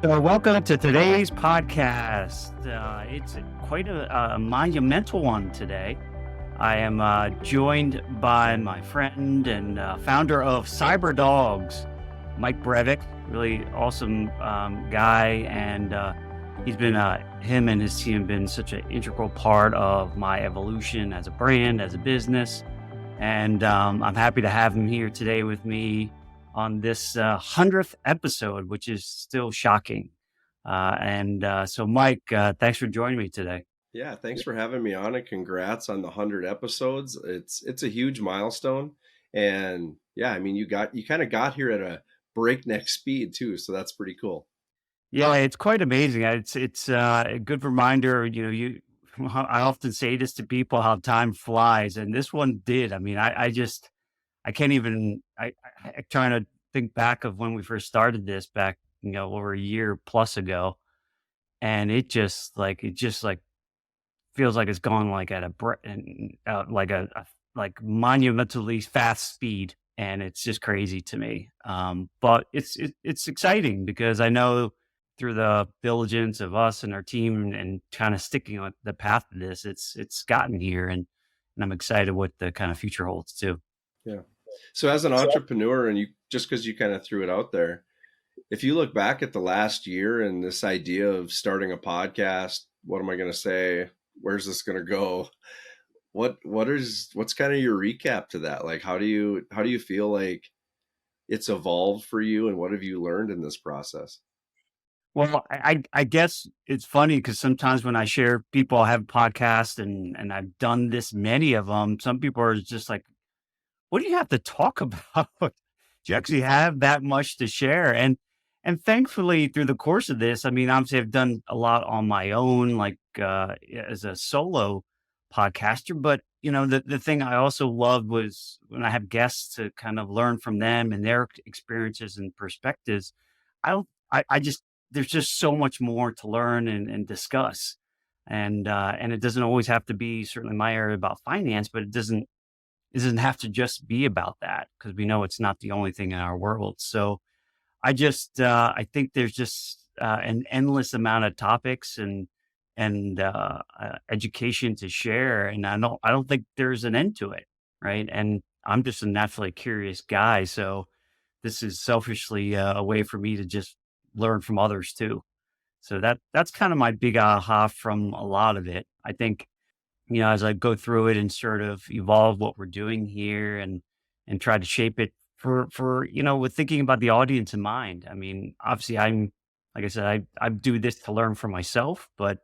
So welcome to today's podcast. It's quite a monumental one today. I am joined by my friend and founder of Cyberdogz, Mike Brevik, really awesome guy. And he's been, him and his team have been such an integral part of my evolution as a brand, as a business. And I'm happy to have him here today with me on this 100th episode, which is still shocking. So, Mike, thanks for joining me today. Yeah, thanks for having me on, and congrats on the 100 episodes. It's a huge milestone. And yeah, I mean, you kind of got here at a breakneck speed too, so that's pretty cool. Yeah, it's quite amazing. It's a good reminder. I often say this to people how time flies, and this one did. I mean, I can't even. I trying to think back of when we first started this back, over a year plus ago, and it just feels like it's going like at a like like monumentally fast speed, and it's just crazy to me. But it's exciting because I know through the diligence of us and our team and kind of sticking on the path of this, it's gotten here, and I'm excited what the kind of future holds too. Yeah. So as an entrepreneur, and you just because you kind of threw it out there, if you look back at the last year and this idea of starting a podcast, what am I going to say? Where's this going to go? What's kind of your recap to that? Like, how do you feel like it's evolved for you, and what have you learned in this process? Well, I guess it's funny because sometimes when I share people have podcasts and I've done this many of them, some people are just like, "What do you have to talk about? Do you actually have that much to share?" And thankfully, through the course of this, I mean, obviously, I've done a lot on my own, like as a solo podcaster. But the thing I also loved was when I have guests to kind of learn from them and their experiences and perspectives. I don't. I just there's just so much more to learn and discuss, and it doesn't always have to be certainly my area about finance, but it doesn't have to just be about that because we know it's not the only thing in our world. So I think there's just an endless amount of topics and education to share, and I don't think there's an end to it, right? And I'm just a naturally curious guy, so this is selfishly a way for me to just learn from others too. So that's kind of my big aha from a lot of it. I think as I go through it and sort of evolve what we're doing here and try to shape it for with thinking about the audience in mind. I mean, obviously like I said, I do this to learn for myself, but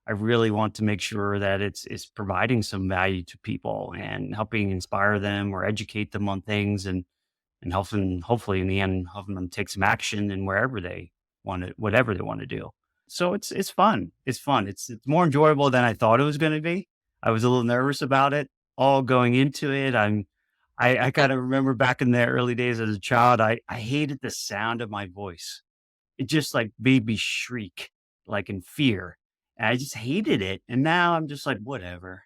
I really want to make sure that it's providing some value to people and helping inspire them or educate them on things and helping hopefully in the end helping them take some action in wherever they want to whatever they want to do. So it's fun. It's fun. It's more enjoyable than I thought it was going to be. I was a little nervous about it all going into it. I kind of remember back in the early days as a child, I hated the sound of my voice. It just like made me shriek like in fear. And I just hated it. And now I'm just like, whatever.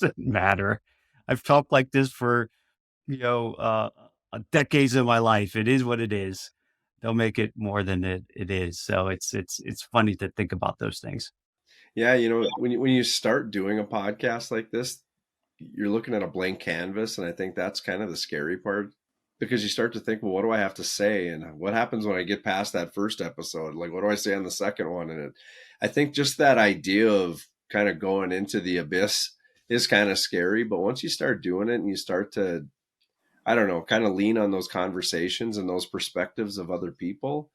Doesn't matter. I've talked like this for, you know, uh, decades of my life. It is what it is. Don't make it more than it is. So it's funny to think about those things. Yeah, when you start doing a podcast like this, you're looking at a blank canvas, and I think that's kind of the scary part because you start to think, well, what do I have to say, and what happens when I get past that first episode? Like, what do I say on the second one? I think just that idea of kind of going into the abyss is kind of scary. But once you start doing it and you start to, I don't know, kind of lean on those conversations and those perspectives of other people,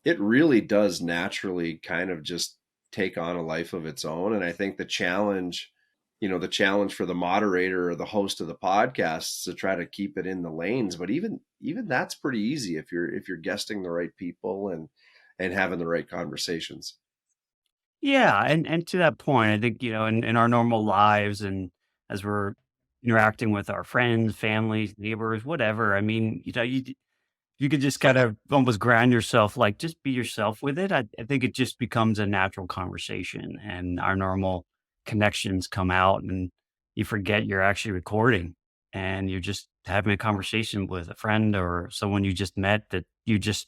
it really does naturally kind of just take on a life of its own. And I think the challenge for the moderator or the host of the podcast is to try to keep it in the lanes. But even that's pretty easy if you're guesting the right people and having the right conversations. Yeah, and to that point, I think, in our normal lives and as we're interacting with our friends, families, neighbors, whatever, I mean, you could just kind of almost ground yourself, like just be yourself with it. I think it just becomes a natural conversation and our normal connections come out and you forget you're actually recording and you're just having a conversation with a friend or someone you just met that you just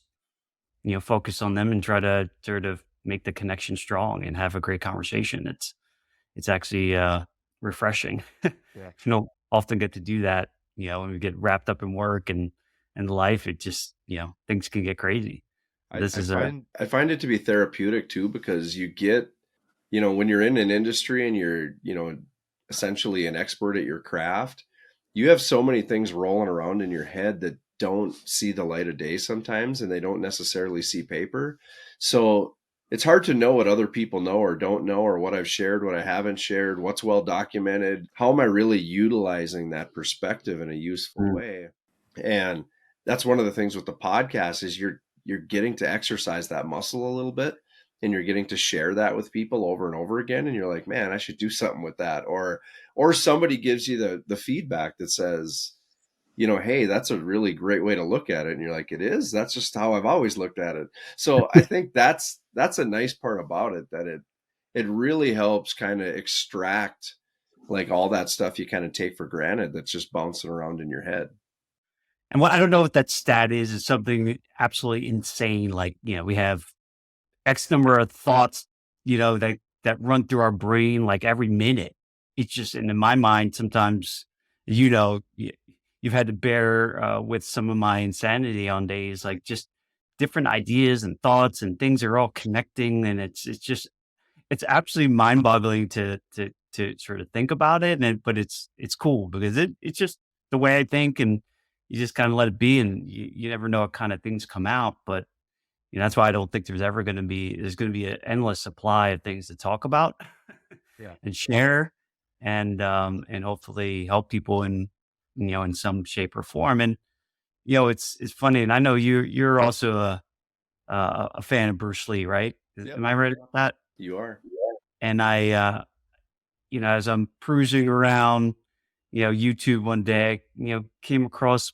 focus on them and try to sort of make the connection strong and have a great conversation. It's actually refreshing. Yeah. You don't often get to do that, when we get wrapped up in work and life. It just, things can get crazy. I, This I is a find I find it to be therapeutic too, because you get, when you're in an industry and you're, essentially an expert at your craft, you have so many things rolling around in your head that don't see the light of day sometimes, and they don't necessarily see paper. So it's hard to know what other people know or don't know, or what I've shared, what I haven't shared, what's well documented. How am I really utilizing that perspective in a useful Mm. way? And that's one of the things with the podcast is you're getting to exercise that muscle a little bit, and you're getting to share that with people over and over again, and you're like, man, I should do something with that. Or somebody gives you the feedback that says, hey, that's a really great way to look at it, and you're like, it is, that's just how I've always looked at it. So I think that's a nice part about it, that it really helps kind of extract like all that stuff you kind of take for granted that's just bouncing around in your head. and what I don't know what that stat is something absolutely insane. Like, we have X number of thoughts, that run through our brain like every minute. It's just, and in my mind, sometimes, you've had to bear with some of my insanity on days, like just different ideas and thoughts and things are all connecting. And it's absolutely mind boggling to sort of think about it. But it's cool because it's just the way I think, and you just kind of let it be, and you never know what kind of things come out. But that's why I don't think there's going to be an endless supply of things to talk about Yeah. and share, and hopefully help people in some shape or form. And, it's funny. And I know you're also a fan of Bruce Lee, right? Yep, Am I right about that? you are. And as I'm cruising around, YouTube one day, came across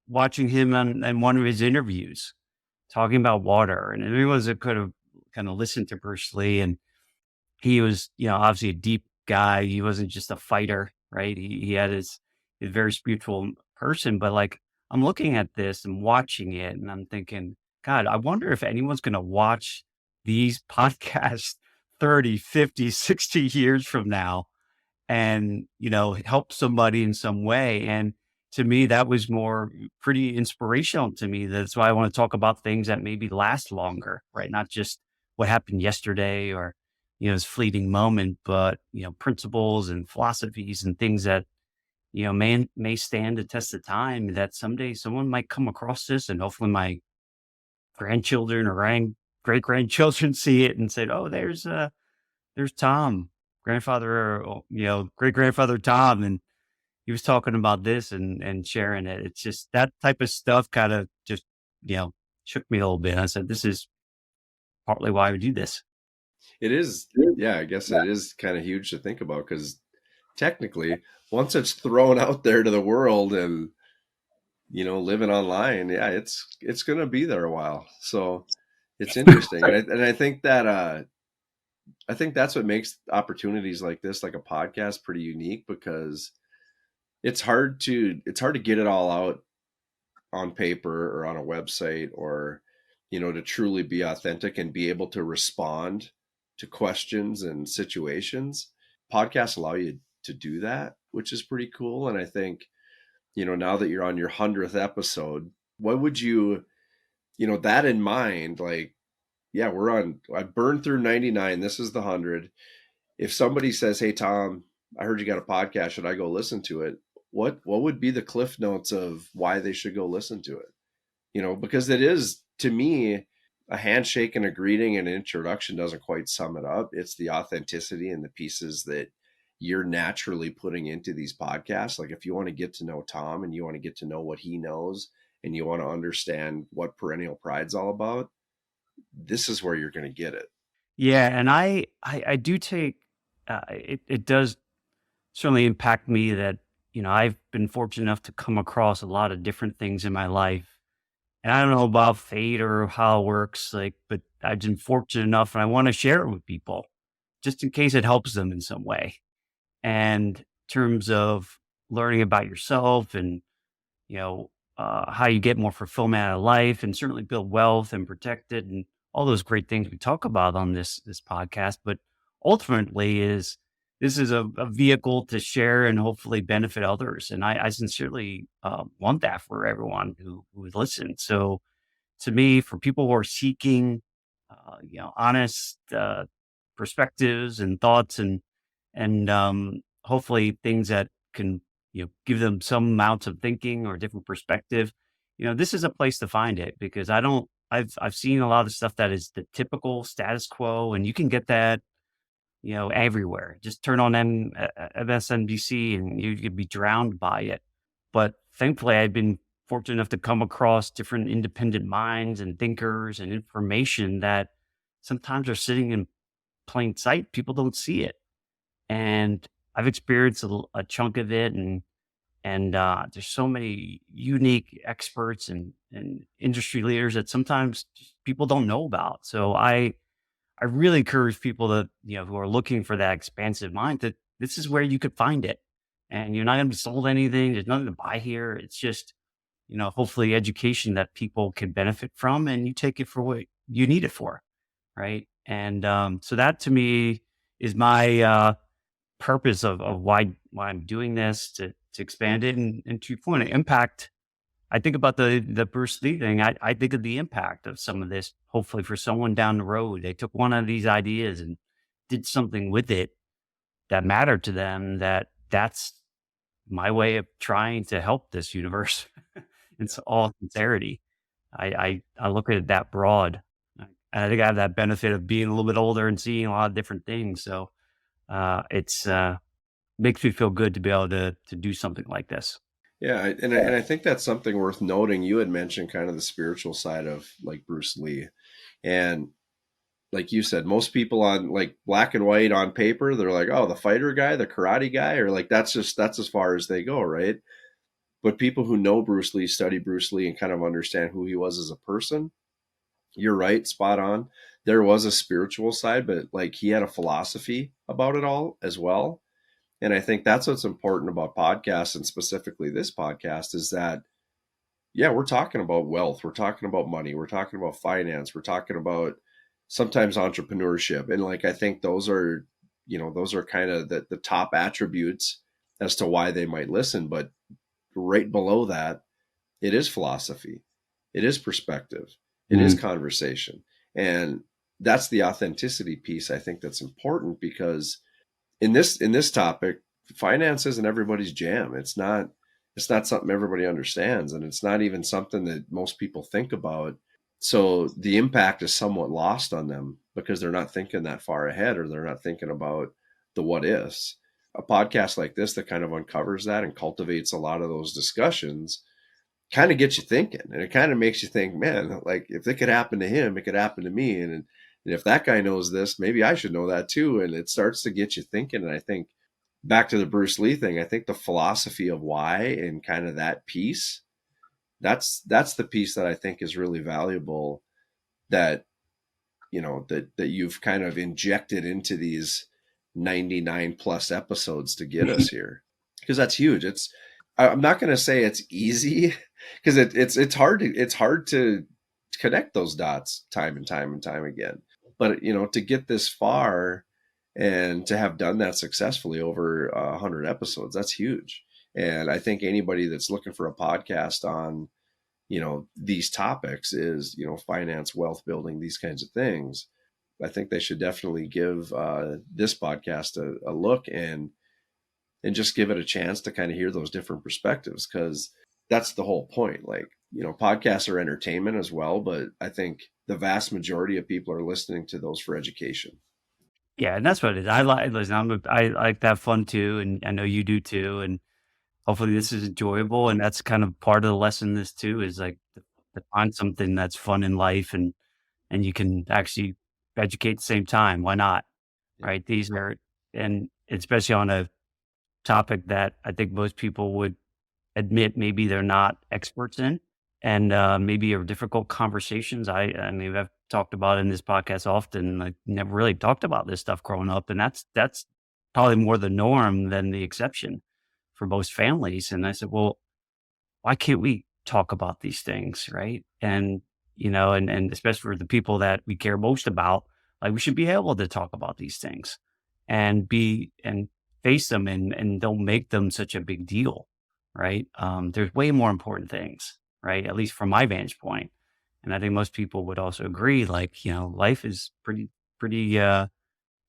watching him on one of his interviews talking about water. And everyone's that could have kind of listened to Bruce Lee, and he was, obviously a deep guy. He wasn't just a fighter, right? He had his very spiritual person. But like, I'm looking at this and watching it, and I'm thinking, God, I wonder if anyone's going to watch these podcasts 30, 50, 60 years from now and, help somebody in some way. And to me, that was more pretty inspirational to me. That's why I want to talk about things that maybe last longer, right? Not just what happened yesterday or, this fleeting moment, but, principles and philosophies and things that, may stand the test of time, that someday someone might come across this, and hopefully my grandchildren or great grandchildren see it and say, oh, there's Tom, grandfather, or, great grandfather Tom. And he was talking about this and sharing it. It's just that type of stuff kind of just, shook me a little bit. I said, this is partly why we do this. It is, yeah, I guess it is kind of huge to think about, because technically, once it's thrown out there to the world and living online, yeah, it's going to be there a while. So it's interesting, and I think that I think that's what makes opportunities like this, like a podcast, pretty unique, because it's hard to get it all out on paper or on a website, or to truly be authentic and be able to respond to questions and situations. Podcasts allow you to do that, which is pretty cool. And I think, now that you're on your 100th episode, what would that in mind, like, yeah, I burned through 99, this is the 100. If somebody says, hey, Tom, I heard you got a podcast, should I go listen to it? What would be the cliff notes of why they should go listen to it? Because it is, to me, a handshake and a greeting and an introduction doesn't quite sum it up. It's the authenticity and the pieces that you're naturally putting into these podcasts. Like, if you want to get to know Tom and you want to get to know what he knows and you want to understand what Perennial Pride's all about, this is where you're going to get it. Yeah. And I do take, it does certainly impact me that, I've been fortunate enough to come across a lot of different things in my life. And I don't know about fate or how it works, like, but I've been fortunate enough, and I want to share it with people just in case it helps them in some way. And in terms of learning about yourself and, you know, how you get more fulfillment out of life and certainly build wealth and protect it and all those great things we talk about on this podcast. But ultimately, is this is a vehicle to share and hopefully benefit others. And I sincerely want that for everyone who would listen. So to me, for people who are seeking, honest perspectives and thoughts and hopefully things that can give them some amounts of thinking or different perspective, this is a place to find it because I don't. I've seen a lot of stuff that is the typical status quo, and you can get that everywhere. Just turn on MSNBC and you could be drowned by it. But thankfully, I've been fortunate enough to come across different independent minds and thinkers and information that sometimes are sitting in plain sight. People don't see it. And I've experienced a chunk of it. And there's so many unique experts and industry leaders that sometimes just people don't know about. So I really encourage people that, who are looking for that expansive mind that this is where you could find it. And you're not going to be sold anything. There's nothing to buy here. It's just, hopefully education that people can benefit from and you take it for what you need it for. Right. And so that to me is my purpose of why I'm doing this to expand it. And to your point, impact. I think about the Bruce Lee thing. I think of the impact of some of this. Hopefully, for someone down the road, they took one of these ideas and did something with it that mattered to them. That's my way of trying to help this universe. It's all sincerity. I look at it that broad. And I think I have that benefit of being a little bit older and seeing a lot of different things. So it's makes me feel good to be able to do something like this. Yeah, and I think that's something worth noting. You had mentioned kind of the spiritual side of like Bruce Lee, and like you said, most people on like black and white on paper, they're like, oh, the fighter guy, the karate guy, or like that's as far as they go, right? But people who know Bruce Lee, study Bruce Lee, and kind of understand who he was as a person, you're right, spot on. There was a spiritual side, but like he had a philosophy about it all as well. And I think that's what's important about podcasts, and specifically this podcast, is that, yeah, we're talking about wealth. We're talking about money. We're talking about finance. We're talking about sometimes entrepreneurship. And like, I think those are kind of the top attributes as to why they might listen. But right below that, it is philosophy. It is perspective. It is conversation. And that's the authenticity piece. I think that's important because in this topic, finance isn't everybody's jam. It's not something everybody understands, and it's not even something that most people think about. So the impact is somewhat lost on them because they're not thinking that far ahead, or they're not thinking about the what ifs. A podcast like this that kind of uncovers that and cultivates a lot of those discussions kind of gets you thinking, and it kind of makes you think, man, like if it could happen to him, it could happen to me. And if that guy knows this, maybe I should know that too. And it starts to get you thinking. And I think back to the Bruce Lee thing, I think the philosophy of why and kind of that piece, that's the piece that I think is really valuable, that that you've kind of injected into these 99 plus episodes to get us here, because that's huge. I'm not going to say it's easy, because it's hard to connect those dots time and time and time again. But to get this far and to have done that successfully over 100 episodes, that's huge. And I think anybody that's looking for a podcast on these topics, is finance, wealth building, these kinds of things, I think they should definitely give this podcast a look, and just give it a chance to kind of hear those different perspectives, because that's the whole point. Like, podcasts are entertainment as well, but I think the vast majority of people are listening to those for education. Yeah, and that's what it is. I like to have fun too, and I know you do too. And hopefully, this is enjoyable. And that's kind of part of the lesson. This too is like to find something that's fun in life, and you can actually educate at the same time. Why not? Yeah. Right? These are, and especially on a topic that I think most people would admit maybe they're not experts in, and maybe are difficult conversations. I mean, I've talked about in this podcast often. Like, never really talked about this stuff growing up, and that's probably more the norm than the exception for most families. And I said, well, why can't we talk about these things, right? And, and especially for the people that we care most about, like we should be able to talk about these things and face them and don't make them such a big deal, right? There's way more important things, right? At least from my vantage point. And I think most people would also agree, like, life is pretty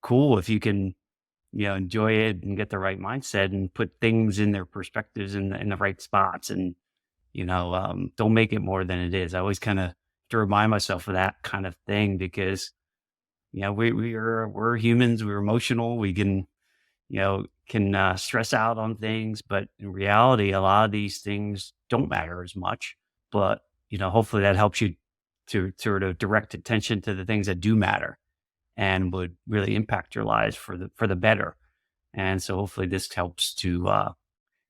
cool if you can, enjoy it and get the right mindset and put things in their perspectives in the right spots and, don't make it more than it is. I always kind of to remind myself of that kind of thing because, we're humans, we're emotional, we can stress out on things, but in reality, a lot of these things don't matter as much. But, hopefully that helps you to sort of direct attention to the things that do matter and would really impact your lives for the better. And so hopefully this helps to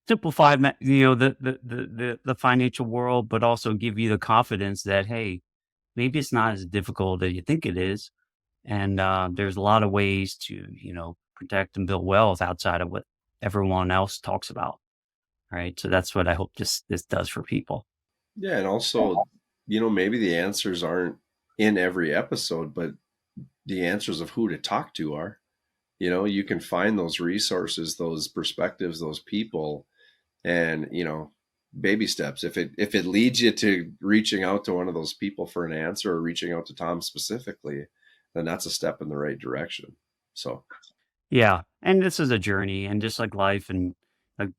simplify, the financial world, but also give you the confidence that, hey, maybe it's not as difficult as you think it is. And there's a lot of ways to, protect and build wealth outside of what everyone else talks about. Right. So that's what I hope this does for people. Yeah, and also, maybe the answers aren't in every episode, but the answers of who to talk to are. You can find those resources, those perspectives, those people, and baby steps. If it leads you to reaching out to one of those people for an answer or reaching out to Tom specifically, then that's a step in the right direction. So Yeah. And this is a journey and just like life and like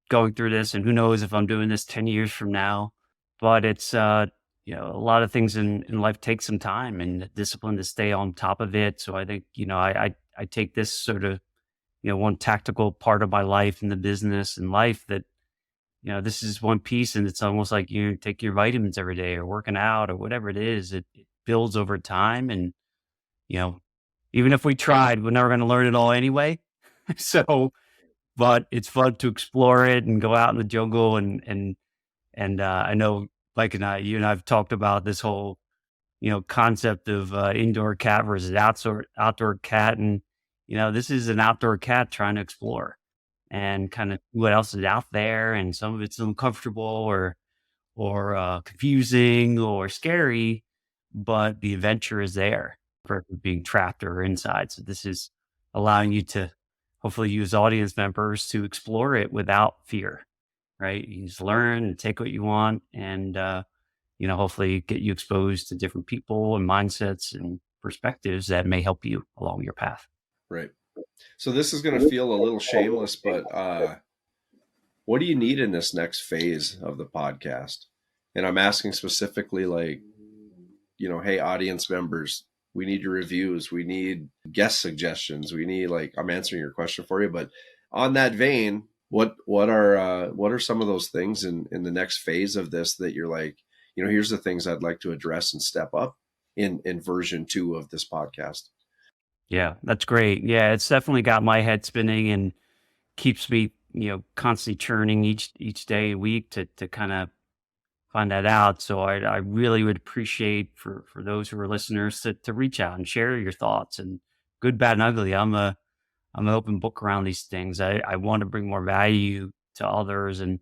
going through this and who knows if I'm doing this 10 years from now, but it's, a lot of things in life take some time and discipline to stay on top of it. So I think, I take this sort of, one tactical part of my life in the business and life that, this is one piece and it's almost like you take your vitamins every day or working out or whatever it is, it builds over time. And, you know, even if we tried, we're never going to learn it all anyway. So, but it's fun to explore it and go out in the jungle and I know Mike and you and I've talked about this whole, concept of indoor cat versus outdoor cat. And, this is an outdoor cat trying to explore and kind of what else is out there. And some of it's uncomfortable or confusing or scary, but the adventure is there for being trapped or inside. So this is allowing you to hopefully use audience members to explore it without fear, right? You just learn and take what you want and, hopefully get you exposed to different people and mindsets and perspectives that may help you along your path. right. So this is going to feel a little shameless, but what do you need in this next phase of the podcast? And I'm asking specifically, like, hey, audience members, we need your reviews, we need guest suggestions, we need, like, I'm answering your question for you, but on that vein, what are some of those things in the next phase of this that you're like, here's the things I'd like to address and step up in version 2 of this podcast? Yeah, that's great. Yeah, it's definitely got my head spinning and keeps me, constantly churning each day, week to kind of find that out. So I really would appreciate for those who are listeners to reach out and share your thoughts and good, bad, and ugly. I'm an open book around these things. I want to bring more value to others and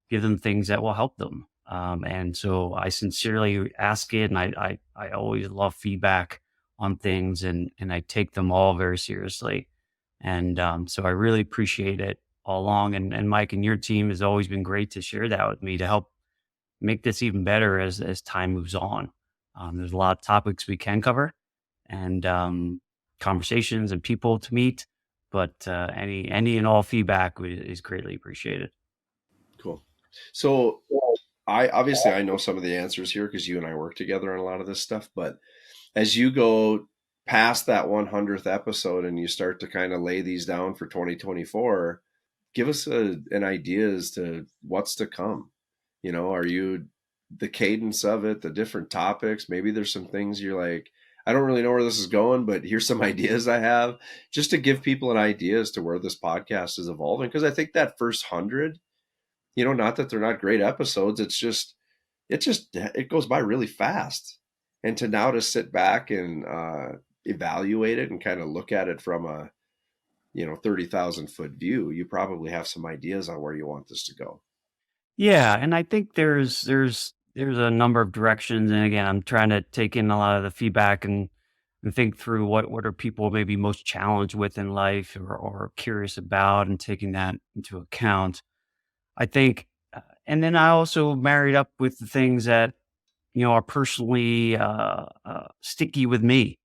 give them things that will help them. And so I sincerely ask it, and I always love feedback on things, and I take them all very seriously. And so I really appreciate it all along. And Mike and your team has always been great to share that with me to help make this even better as time moves on. There's a lot of topics we can cover and conversations and people to meet, but any and all feedback is greatly appreciated. Cool. So I know some of the answers here because you and I work together on a lot of this stuff, but as you go past that 100th episode and you start to kind of lay these down for 2024, give us an idea as to what's to come. Are you the cadence of it, the different topics? Maybe there's some things you're like, I don't really know where this is going, but here's some ideas I have, just to give people an idea as to where this podcast is evolving. Because I think that first 100, not that they're not great episodes, it goes by really fast. And to sit back and evaluate it and kind of look at it from a 30,000 foot view, you probably have some ideas on where you want this to go. Yeah, and I think there's a number of directions, and again, I'm trying to take in a lot of the feedback and think through what are people maybe most challenged with in life or curious about, and taking that into account. I think, and then I also married up with the things that are personally sticky with me,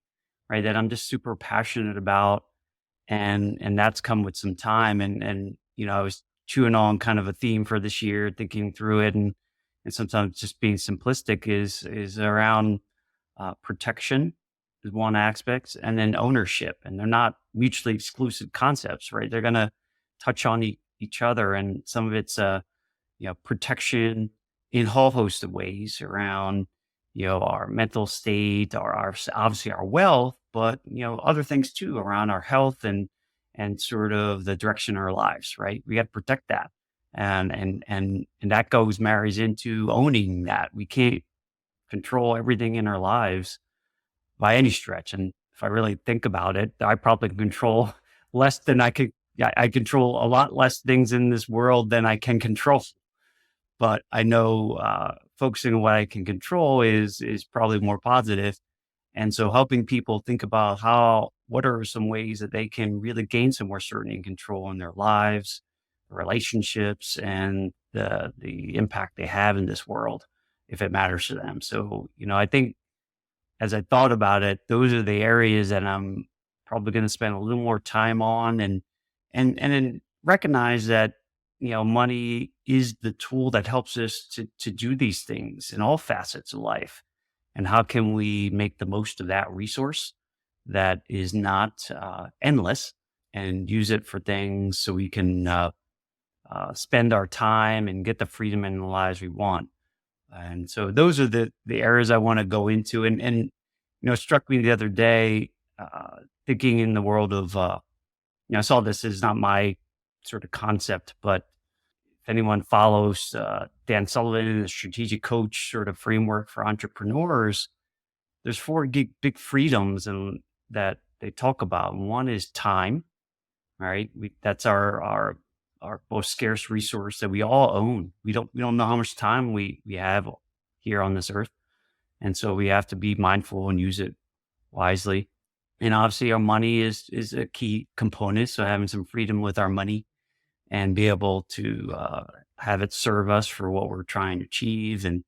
right? That I'm just super passionate about, and that's come with some time. And I was chewing on kind of a theme for this year, thinking through it, and sometimes just being simplistic is around protection is one aspect, and then ownership, and they're not mutually exclusive concepts, right? They're gonna touch on each other, and some of it's protection in a whole host of ways around, our mental state, our obviously our wealth, but other things too around our health and sort of the direction of our lives, right? We got to protect that. And that goes marries into owning that. We can't control everything in our lives by any stretch. And if I really think about it, I probably control less than I could. I control a lot less things in this world than I can control, but I know, focusing on what I can control is probably more positive. And so helping people think about what are some ways that they can really gain some more certainty and control in their lives, relationships, and the impact they have in this world if it matters to them. So, I think as I thought about it, those are the areas that I'm probably going to spend a little more time on, and then recognize that money is the tool that helps us to do these things in all facets of life. And how can we make the most of that resource that is not endless, and use it for things so we can spend our time and get the freedom in the lives we want. And so those are the areas I want to go into. And it struck me the other day, thinking in the world of, I saw this is not my sort of concept, but if anyone follows Dan Sullivan and the strategic coach sort of framework for entrepreneurs, there's four big freedoms and that they talk about. One is time, right? That's our most scarce resource that we all own. We don't know how much time we have here on this earth, and so we have to be mindful and use it wisely. And obviously, our money is a key component. So having some freedom with our money and be able to have it serve us for what we're trying to achieve. And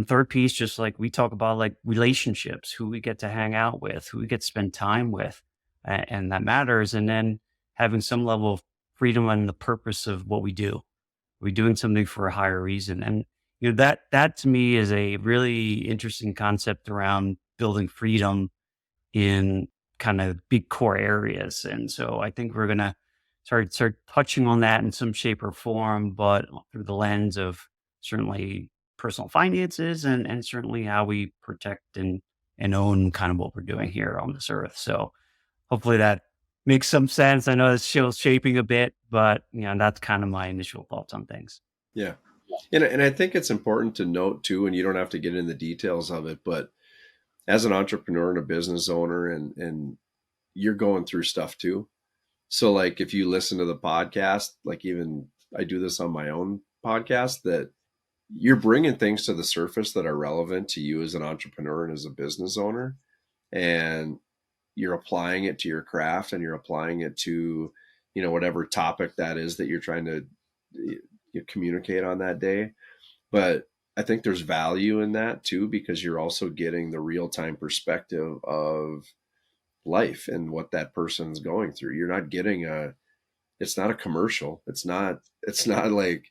third piece, just like we talk about, like relationships, who we get to hang out with, who we get to spend time with, and that matters. And then having some level of freedom and the purpose of what we do. We're doing something for a higher reason. And that to me is a really interesting concept around building freedom in kind of big core areas. And so I think we're gonna start touching on that in some shape or form, but through the lens of certainly personal finances and certainly how we protect and own kind of what we're doing here on this earth. So hopefully that makes some sense. I know it's still shaping a bit, but that's kind of my initial thoughts on things. Yeah. And I think it's important to note too, and you don't have to get in the details of it, but as an entrepreneur and a business owner, and you're going through stuff too. So like if you listen to the podcast, like even I do this on my own podcast, that you're bringing things to the surface that are relevant to you as an entrepreneur and as a business owner, and you're applying it to your craft, and you're applying it to whatever topic that is that you're trying to communicate on that day. But I think there's value in that too, because you're also getting the real-time perspective of life and what that person's going through. You're not getting it's not a commercial. It's not like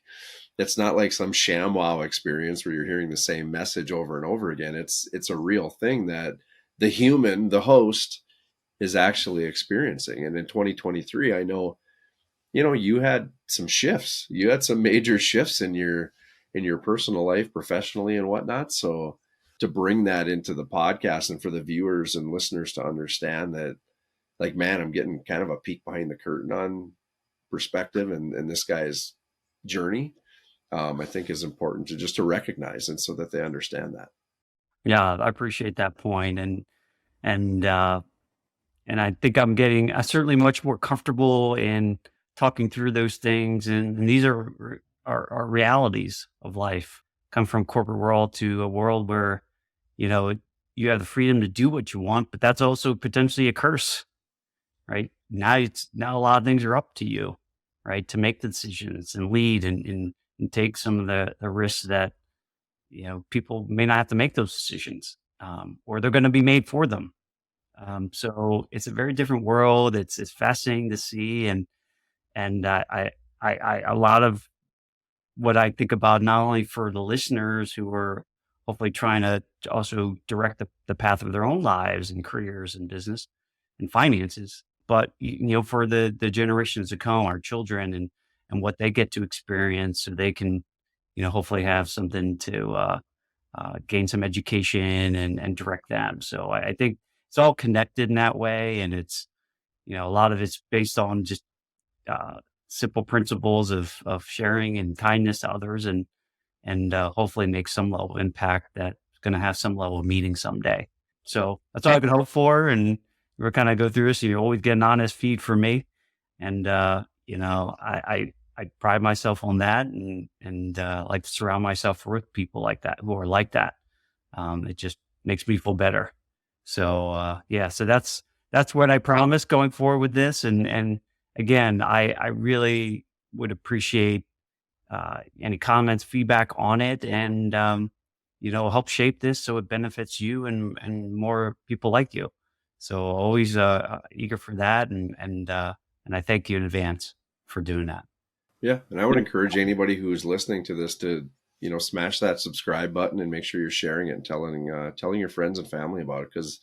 some ShamWow experience where you're hearing the same message over and over again. It's a real thing that the human, the host, is actually experiencing. And in 2023, I know, you had some shifts. You had some major shifts in your personal life, professionally and whatnot. So to bring that into the podcast and for the viewers and listeners to understand that, like, man, I'm getting kind of a peek behind the curtain on perspective and this guy's journey, I think is important to recognize, and so that they understand that. Yeah, I appreciate that point. And and I think I'm getting certainly much more comfortable in talking through those things. And these are our realities of life. Come from corporate world to a world where, you know, you have the freedom to do what you want, but that's also potentially a curse, right? Now a lot of things are up to you, right? To make the decisions and lead and take some of the risks that, you know, people may not have to make those decisions, or they're going to be made for them. So it's a very different world. It's fascinating to see, and a lot of what I think about, not only for the listeners who are hopefully trying to also direct the path of their own lives and careers and business and finances, but you know, for the generations to come, our children, and what they get to experience, so they can, you know, hopefully have something to gain some education and direct them. So I think it's all connected in that way, and it's, you know, a lot of it's based on just uh, simple principles of sharing and kindness to others, and hopefully make some level of impact that's going to have some level of meaning someday. So that's all I can hope for. And we're kind of go through this. You always get an honest feed from me, and you know, I pride myself on that, and like to surround myself with people like that, who are like that. It just makes me feel better. So yeah, so that's what I promise going forward with this. And again, I really would appreciate any comments, feedback on it, and you know, help shape this so it benefits you and more people like you. So always eager for that, and I thank you in advance for doing that. Yeah, and I would encourage anybody who's listening to this to, you know, smash that subscribe button and make sure you're sharing it and telling your friends and family about it, because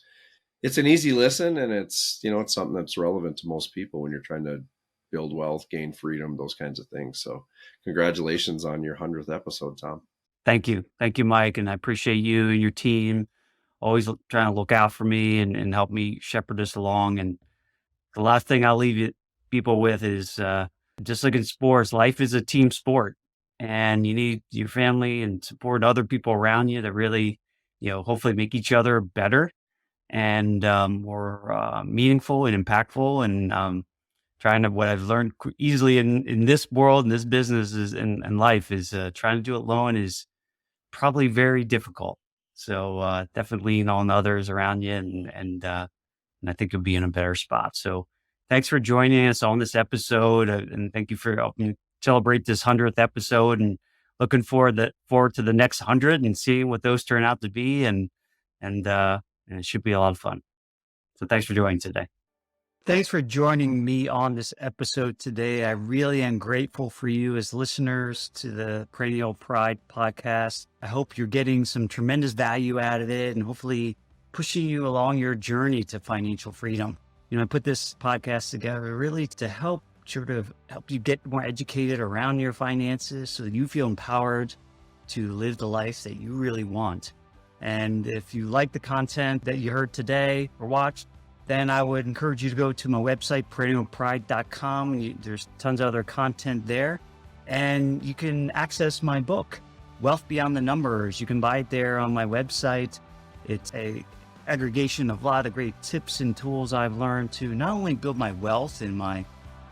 it's an easy listen, and it's, you know, it's something that's relevant to most people when you're trying to build wealth, gain freedom, those kinds of things. So congratulations on your 100th episode, Tom. Thank you, Mike, and I appreciate you and your team always trying to look out for me and help me shepherd this along. And the last thing I'll leave people with is, just like in sports, life is a team sport, and you need your family and support other people around you that really, you know, hopefully make each other better and more meaningful and impactful. And trying to, what I've learned easily in this world, in this business, is in life, is trying to do it alone is probably very difficult. So definitely lean on others around you, and I think you'll be in a better spot. So thanks for joining us on this episode, and thank you for helping me celebrate this 100th episode. And looking forward to the next 100 and seeing what those turn out to be, and it should be a lot of fun. So thanks for joining today. Thanks for joining me on this episode today. I really am grateful for you as listeners to the Perennial Pride podcast. I hope you're getting some tremendous value out of it, and hopefully pushing you along your journey to financial freedom. You know, I put this podcast together really to help you get more educated around your finances so that you feel empowered to live the life that you really want. And if you like the content that you heard today or watched, then I would encourage you to go to my website, perennialpride.com. There's tons of other content there. And you can access my book, Wealth Beyond the Numbers. You can buy it there on my website. It's a aggregation of a lot of great tips and tools I've learned to not only build my wealth in my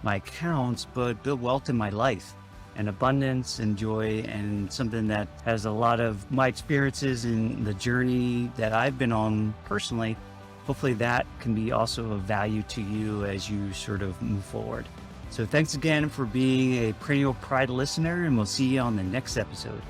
accounts, but build wealth in my life and abundance and joy, and something that has a lot of my experiences in the journey that I've been on personally. Hopefully that can be also of value to you as you sort of move forward. So thanks again for being a Perennial Pride listener, and we'll see you on the next episode.